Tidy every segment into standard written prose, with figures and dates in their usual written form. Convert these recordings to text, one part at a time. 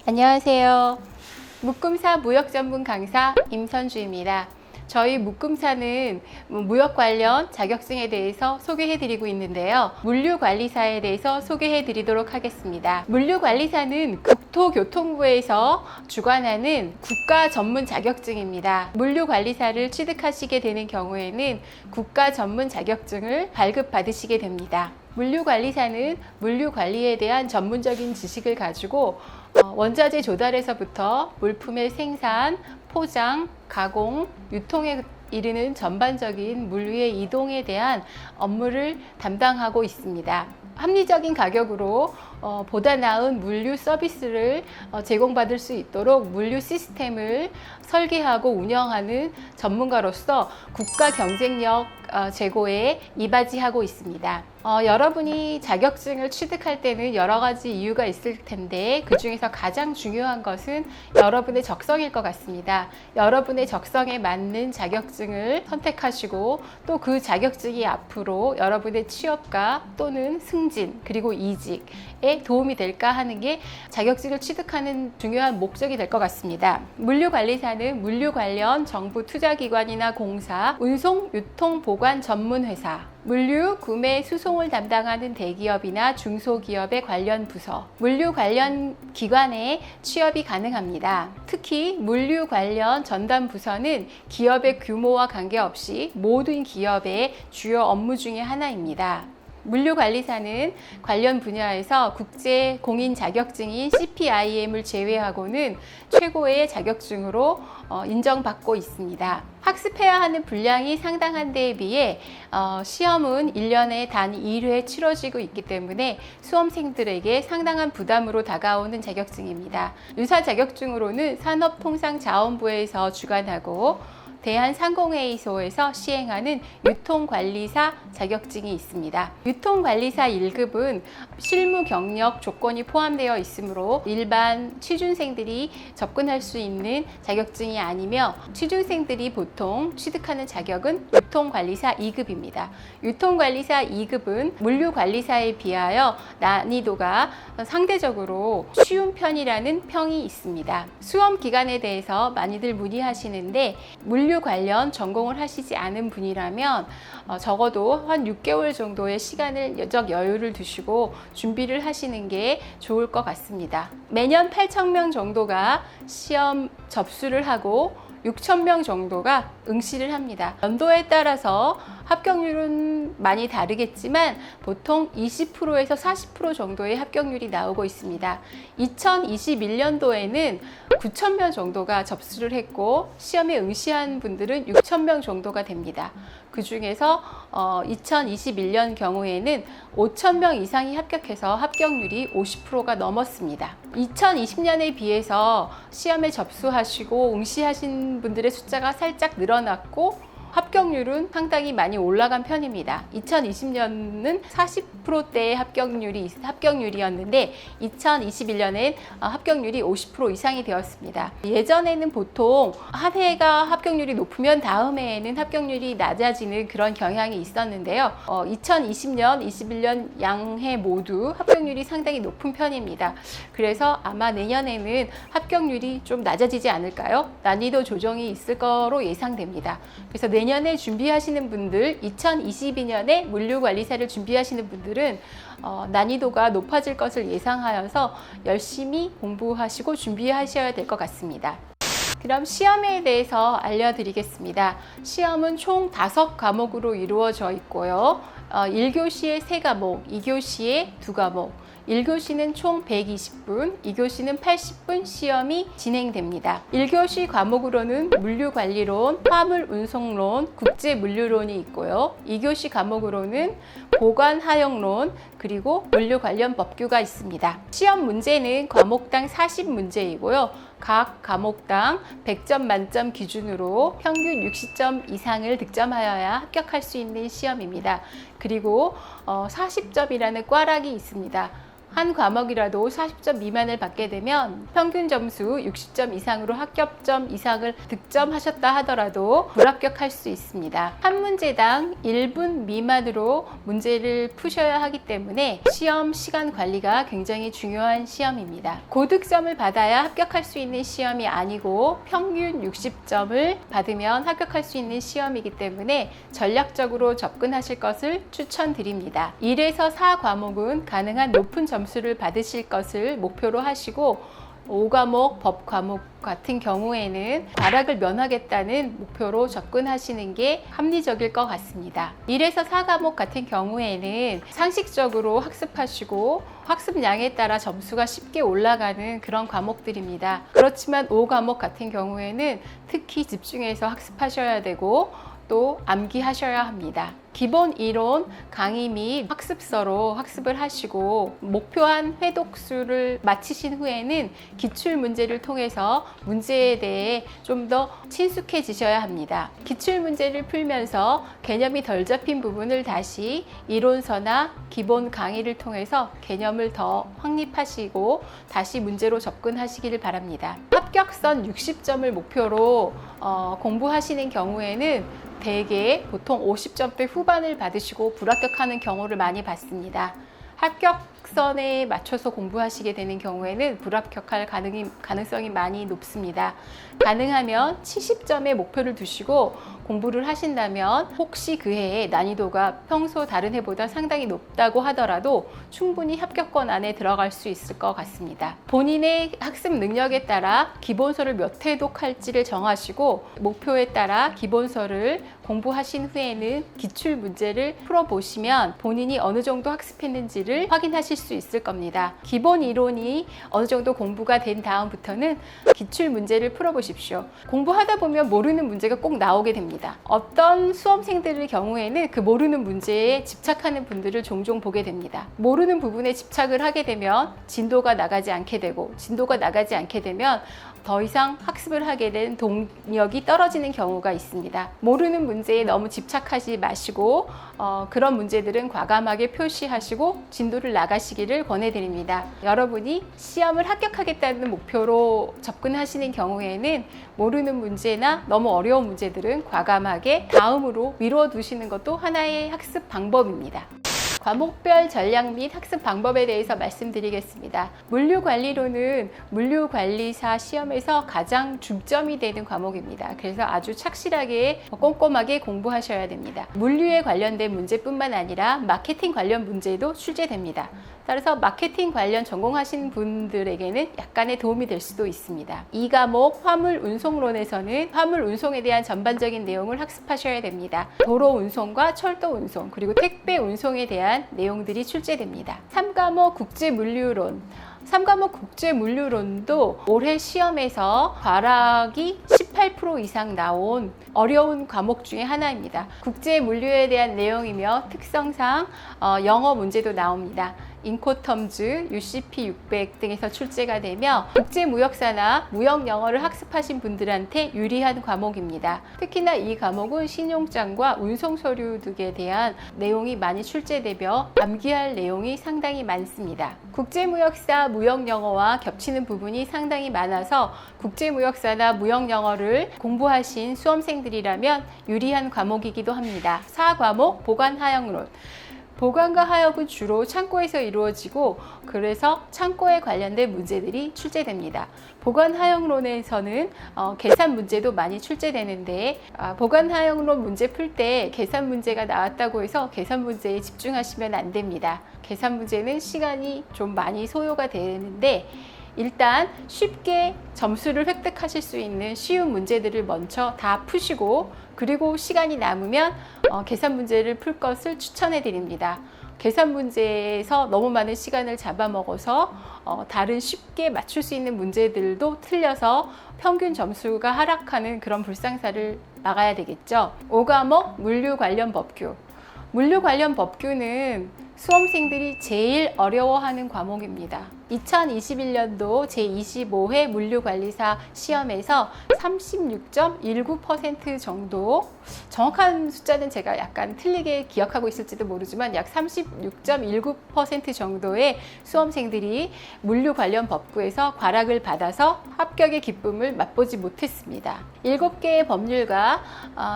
안녕하세요. 묶음사 무역 전문 강사 임선주입니다. 저희 묶음사는 무역 관련 자격증에 대해서 소개해 드리고 있는데요. 물류관리사에 대해서 소개해 드리도록 하겠습니다. 물류관리사는 국토교통부에서 주관하는 국가 전문 자격증입니다. 물류관리사를 취득하시게 되는 경우에는 국가 전문 자격증을 발급받으시게 됩니다. 물류관리사는 물류관리에 대한 전문적인 지식을 가지고 원자재 조달에서부터 물품의 생산, 포장, 가공, 유통에 이르는 전반적인 물류의 이동에 대한 업무를 담당하고 있습니다. 합리적인 가격으로 보다 나은 물류 서비스를 제공받을 수 있도록 물류 시스템을 설계하고 운영하는 전문가로서 국가 경쟁력 제고에 이바지하고 있습니다. 여러분이 자격증을 취득할 때는 여러 가지 이유가 있을 텐데 그 중에서 가장 중요한 것은 여러분의 적성일 것 같습니다. 여러분의 적성에 맞는 자격증을 선택하시고 또 그 자격증이 앞으로 여러분의 취업과 또는 승진 그리고 이직에 도움이 될까 하는 게 자격증을 취득하는 중요한 목적이 될 것 같습니다. 물류관리사는 물류 관련 정부 투자기관이나 공사, 운송, 유통, 보관 전문회사, 물류, 구매, 수송을 담당하는 대기업이나 중소기업의 관련 부서, 물류 관련 기관에 취업이 가능합니다. 특히 물류 관련 전담 부서는 기업의 규모와 관계없이 모든 기업의 주요 업무 중에 하나입니다. 물류관리사는 관련 분야에서 국제 공인 자격증인 CPIM을 제외하고는 최고의 자격증으로 인정받고 있습니다. 학습해야 하는 분량이 상당한 데에 비해 시험은 1년에 단 1회 치러지고 있기 때문에 수험생들에게 상당한 부담으로 다가오는 자격증입니다. 유사 자격증으로는 산업통상자원부에서 주관하고 대한상공회의소에서 시행하는 유통관리사 자격증이 있습니다. 유통관리사 1급은 실무 경력 조건이 포함되어 있으므로 일반 취준생들이 접근할 수 있는 자격증이 아니며 취준생들이 보통 취득하는 자격은 유통관리사 2급입니다. 유통관리사 2급은 물류관리사에 비하여 난이도가 상대적으로 쉬운 편이라는 평이 있습니다. 수험 기간에 대해서 많이들 문의하시는데 물류 관련 전공을 하시지 않은 분이라면 적어도 한 6개월 정도의 시간을 여유를 두시고 준비를 하시는 게 좋을 것 같습니다. 매년 8,000명 정도가 시험 접수를 하고 6,000명 정도가 응시를 합니다. 연도에 따라서 합격률은 많이 다르겠지만 보통 20%에서 40% 정도의 합격률이 나오고 있습니다. 2021년도에는 9,000명 정도가 접수를 했고 시험에 응시한 분들은 6,000명 정도가 됩니다. 그 중에서 2021년 경우에는 5,000명 이상이 합격해서 합격률이 50%가 넘었습니다. 2020년에 비해서 시험에 접수하시고 응시하신 분들의 숫자가 살짝 늘어났고 합격률은 상당히 많이 올라간 편입니다. 2020년은 40%대의 합격률이었는데 2021년엔 합격률이 50% 이상이 되었습니다. 예전에는 보통 한 해가 합격률이 높으면 다음 해에는 합격률이 낮아지는 그런 경향이 있었는데요. 2020년, 21년 양해 모두 합격률이 상당히 높은 편입니다. 그래서 아마 내년에는 합격률이 좀 낮아지지 않을까요? 난이도 조정이 있을 거로 예상됩니다. 그래서 내년에 준비하시는 분들, 2022년에 물류관리사를 준비하시는 분들은 난이도가 높아질 것을 예상하여서 열심히 공부하시고 준비하셔야 될 것 같습니다. 그럼 시험에 대해서 알려드리겠습니다. 시험은 총 5과목으로 이루어져 있고요. 1교시에 3과목, 2교시에 2과목, 1교시는 총 120분, 2교시는 80분 시험이 진행됩니다. 1교시 과목으로는 물류관리론, 화물운송론, 국제물류론이 있고요. 2교시 과목으로는 보관하역론, 그리고 물류 관련 법규가 있습니다. 시험 문제는 과목당 40문제이고요. 각 과목당 100점 만점 기준으로 평균 60점 이상을 득점하여야 합격할 수 있는 시험입니다. 그리고 40점이라는 꽈락이 있습니다. 한 과목이라도 40점 미만을 받게 되면 평균 점수 60점 이상으로 합격점 이상을 득점하셨다 하더라도 불합격할 수 있습니다. 한 문제당 1분 미만으로 문제를 푸셔야 하기 때문에 시험 시간 관리가 굉장히 중요한 시험입니다. 고득점을 받아야 합격할 수 있는 시험이 아니고 평균 60점을 받으면 합격할 수 있는 시험이기 때문에 전략적으로 접근하실 것을 추천드립니다. 1에서 4 과목은 가능한 높은 점수를 받으실 것을 목표로 하시고 5과목 법 과목 같은 경우에는 과락을 면하겠다는 목표로 접근하시는 게 합리적일 것 같습니다. 1에서 4과목 같은 경우에는 상식적으로 학습하시고 학습량에 따라 점수가 쉽게 올라가는 그런 과목들입니다. 그렇지만 5과목 같은 경우에는 특히 집중해서 학습하셔야 되고 또 암기하셔야 합니다. 기본 이론 강의 및 학습서로 학습을 하시고 목표한 회독수를 마치신 후에는 기출문제를 통해서 문제에 대해 좀 더 친숙해지셔야 합니다. 기출문제를 풀면서 개념이 덜 잡힌 부분을 다시 이론서나 기본 강의를 통해서 개념을 더 확립하시고 다시 문제로 접근하시기를 바랍니다. 합격선 60점을 목표로 공부하시는 경우에는 대개 보통 50점대 후반을 받으시고 불합격하는 경우를 많이 봤습니다. 합격선에 맞춰서 공부하시게 되는 경우에는 불합격할 가능성이 많이 높습니다. 가능하면 70점의 목표를 두시고 공부를 하신다면 혹시 그 해의 난이도가 평소 다른 해보다 상당히 높다고 하더라도 충분히 합격권 안에 들어갈 수 있을 것 같습니다. 본인의 학습 능력에 따라 기본서를 몇 회독할지를 정하시고 목표에 따라 기본서를 공부하신 후에는 기출 문제를 풀어보시면 본인이 어느 정도 학습했는지를 확인하실 수 있을 겁니다. 기본 이론이 어느 정도 공부가 된 다음부터는 기출 문제를 풀어보십시오. 공부하다 보면 모르는 문제가 꼭 나오게 됩니다. 어떤 수험생들의 경우에는 그 모르는 문제에 집착하는 분들을 종종 보게 됩니다. 모르는 부분에 집착을 하게 되면 진도가 나가지 않게 되고 진도가 나가지 않게 되면 더 이상 학습을 하게 된 동력이 떨어지는 경우가 있습니다. 모르는 문제에 너무 집착하지 마시고 그런 문제들은 과감하게 표시하시고 진도를 나가시기를 권해드립니다. 여러분이 시험을 합격하겠다는 목표로 접근하시는 경우에는 모르는 문제나 너무 어려운 문제들은 과감하게 다음으로 미뤄 두시는 것도 하나의 학습 방법입니다. 과목별 전략 및 학습 방법에 대해서 말씀드리겠습니다. 물류관리로는 물류관리사 시험에서 가장 중점이 되는 과목입니다. 그래서 아주 착실하게 꼼꼼하게 공부하셔야 됩니다. 물류에 관련된 문제뿐만 아니라 마케팅 관련 문제도 출제됩니다. 따라서 마케팅 관련 전공하신 분들에게는 약간의 도움이 될 수도 있습니다. 이 과목 화물 운송론에서는 화물 운송에 대한 전반적인 내용을 학습하셔야 됩니다. 도로 운송과 철도 운송 그리고 택배 운송에 대한 내용들이 출제됩니다. 3과목 국제물류론 3과목 국제물류론도 올해 시험에서 과락이 18% 이상 나온 어려운 과목 중에 하나입니다. 국제물류에 대한 내용이며 특성상 영어 문제도 나옵니다. 인코텀즈, UCP 600 등에서 출제가 되며 국제무역사나 무역영어를 학습하신 분들한테 유리한 과목입니다. 특히나 이 과목은 신용장과 운송서류 등에 대한 내용이 많이 출제되며 암기할 내용이 상당히 많습니다. 국제무역사, 무역영어와 겹치는 부분이 상당히 많아서 국제무역사나 무역영어를 공부하신 수험생들이라면 유리한 과목이기도 합니다. 4과목 보관하역론 보관과 하역은 주로 창고에서 이루어지고 그래서 창고에 관련된 문제들이 출제됩니다. 보관하역론에서는 계산 문제도 많이 출제되는데 보관하역론 문제 풀 때 계산 문제가 나왔다고 해서 계산 문제에 집중하시면 안 됩니다. 계산 문제는 시간이 좀 많이 소요가 되는데 일단 쉽게 점수를 획득하실 수 있는 쉬운 문제들을 먼저 다 푸시고 그리고 시간이 남으면 계산 문제를 풀 것을 추천해 드립니다. 계산 문제에서 너무 많은 시간을 잡아먹어서 다른 쉽게 맞출 수 있는 문제들도 틀려서 평균 점수가 하락하는 그런 불상사를 막아야 되겠죠. 5과목 물류 관련 법규 물류 관련 법규는 수험생들이 제일 어려워하는 과목입니다. 2021년도 제25회 물류관리사 시험에서 36.19% 정도, 정확한 숫자는 제가 약간 틀리게 기억하고 있을지도 모르지만 약 36.19% 정도의 수험생들이 물류 관련 법구에서 과락을 받아서 합격의 기쁨을 맛보지 못했습니다. 7개의 법률과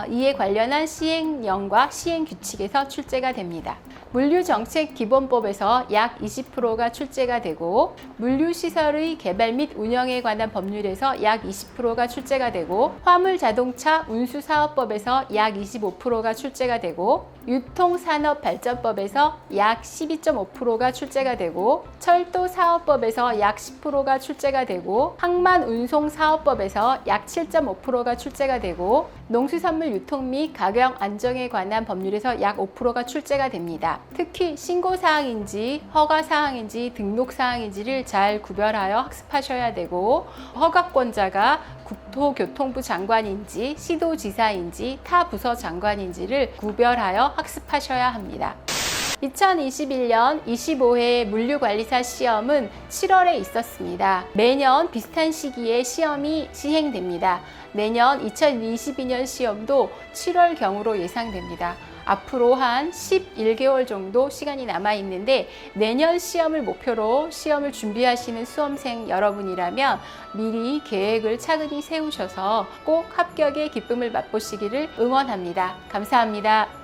이에 관련한 시행령과 시행규칙에서 출제가 됩니다. 물류정책기본법에서 약 20%가 출제가 되고, 물류시설의 개발 및 운영에 관한 법률에서 약 20%가 출제가 되고, 화물자동차 운수사업법에서 약 25%가 출제가 되고, 유통산업발전법에서 약 12.5%가 출제가 되고, 철도사업법에서 약 10%가 출제가 되고, 항만운송사업법에서 약 7.5%가 출제가 되고, 농수산물 유통 및 가격 안정에 관한 법률에서 약 5%가 출제가 됩니다. 특히 신고사항인지 허가사항인지 등록사항인지를 잘 구별하여 학습하셔야 되고, 허가권자가 국토교통부 장관인지 시도지사인지 타 부서 장관인지를 구별하여 학습하셔야 합니다. 2021년 25회 물류관리사 시험은 7월에 있었습니다. 매년 비슷한 시기에 시험이 시행됩니다. 내년 2022년 시험도 7월경으로 예상됩니다. 앞으로 한 11개월 정도 시간이 남아 있는데, 내년 시험을 목표로 시험을 준비하시는 수험생 여러분이라면 미리 계획을 차근히 세우셔서 꼭 합격의 기쁨을 맛보시기를 응원합니다. 감사합니다.